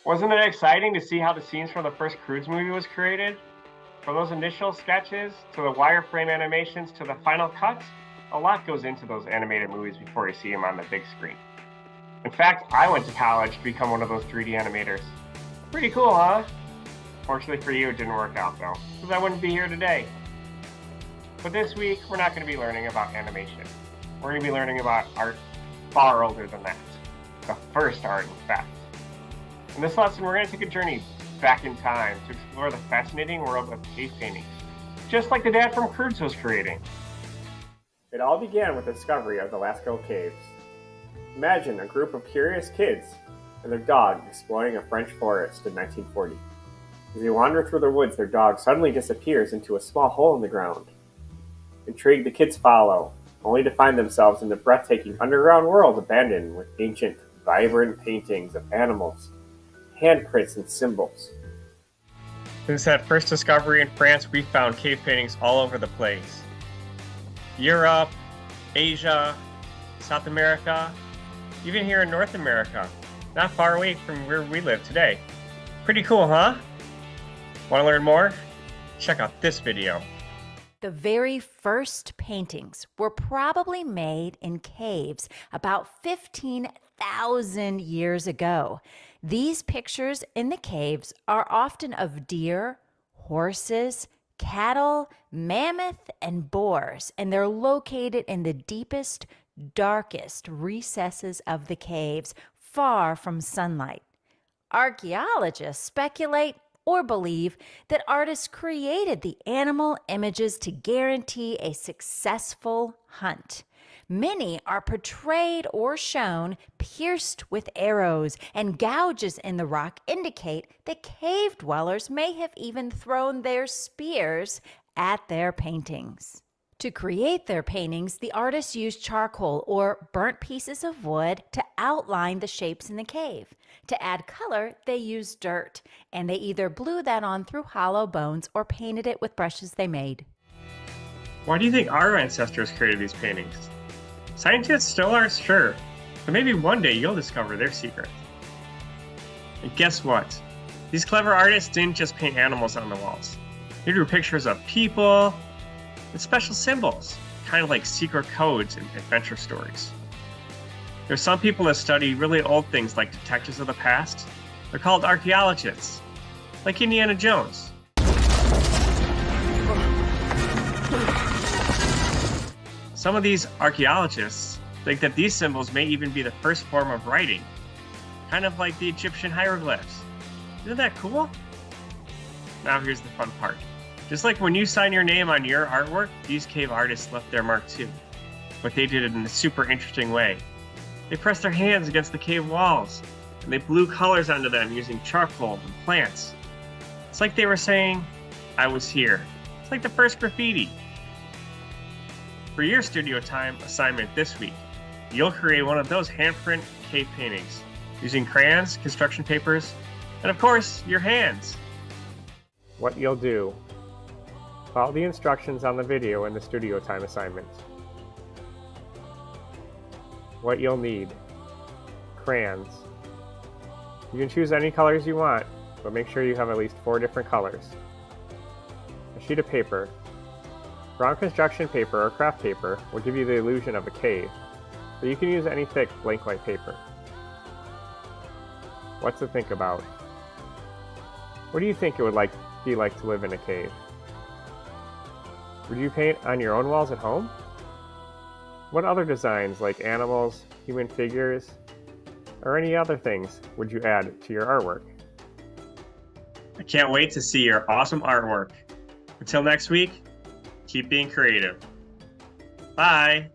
Wasn't it exciting to see how the scenes from the first Cruise movie was created? From those initial sketches to the wireframe animations to the final cuts, a lot goes into those animated movies before you see them on the big screen. In fact, I went to college to become one of those 3D animators. Pretty cool, huh? Fortunately for you, it didn't work out though, because I wouldn't be here today. But this week, we're not going to be learning about animation. We're going to be learning about art far older than that. The first art, in fact. In this lesson, we're going to take a journey back in time to explore the fascinating world of cave paintings, just like the dad from Cruise was creating. It all began with the discovery of the Lascaux Caves. Imagine a group of curious kids and their dog exploring a French forest in 1940. As they wander through the woods, their dog suddenly disappears into a small hole in the ground. Intrigued, the kids follow, only to find themselves in the breathtaking underground world abandoned with ancient, vibrant paintings of animals, handprints, and symbols. Since that first discovery in France, we found cave paintings all over the place. Europe, Asia, South America, even here in North America, not far away from where we live today. Pretty cool, huh? Want to learn more? Check out this video. The very first paintings were probably made in caves about 15,000 years ago. These pictures in the caves are often of deer, horses, cattle, mammoth, and boars, and they're located in the deepest, darkest recesses of the caves, far from sunlight. Archaeologists speculate or believe that artists created the animal images to guarantee a successful hunt. Many are portrayed or shown pierced with arrows, and gouges in the rock indicate that cave dwellers may have even thrown their spears at their paintings. To create their paintings, the artists used charcoal or burnt pieces of wood to outline the shapes in the cave. To add color, they used dirt, and they either blew that on through hollow bones or painted it with brushes they made. Why do you think our ancestors created these paintings? Scientists still aren't sure, but maybe one day you'll discover their secret. And guess what? These clever artists didn't just paint animals on the walls. They drew pictures of people and special symbols, kind of like secret codes in adventure stories. There's some people that study really old things like detectives of the past. They're called archaeologists, like Indiana Jones. Some of these archaeologists think that these symbols may even be the first form of writing, kind of like the Egyptian hieroglyphs. Isn't that cool? Now here's the fun part. Just like when you sign your name on your artwork, these cave artists left their mark too. But they did it in a super interesting way. They pressed their hands against the cave walls, and they blew colors onto them using charcoal and plants. It's like they were saying, I was here. It's like the first graffiti. For your studio time assignment this week, you'll create one of those handprint cave paintings using crayons, construction papers, and of course, your hands. What you'll do: follow the instructions on the video in the studio time assignment. What you'll need: crayons. You can choose any colors you want, but make sure you have at least 4 different colors. A sheet of paper. Brown construction paper or craft paper will give you the illusion of a cave, so you can use any thick blank white paper. What to think about? What do you think it would be like to live in a cave? Would you paint on your own walls at home? What other designs, like animals, human figures, or any other things, would you add to your artwork? I can't wait to see your awesome artwork. Until next week, keep being creative. Bye!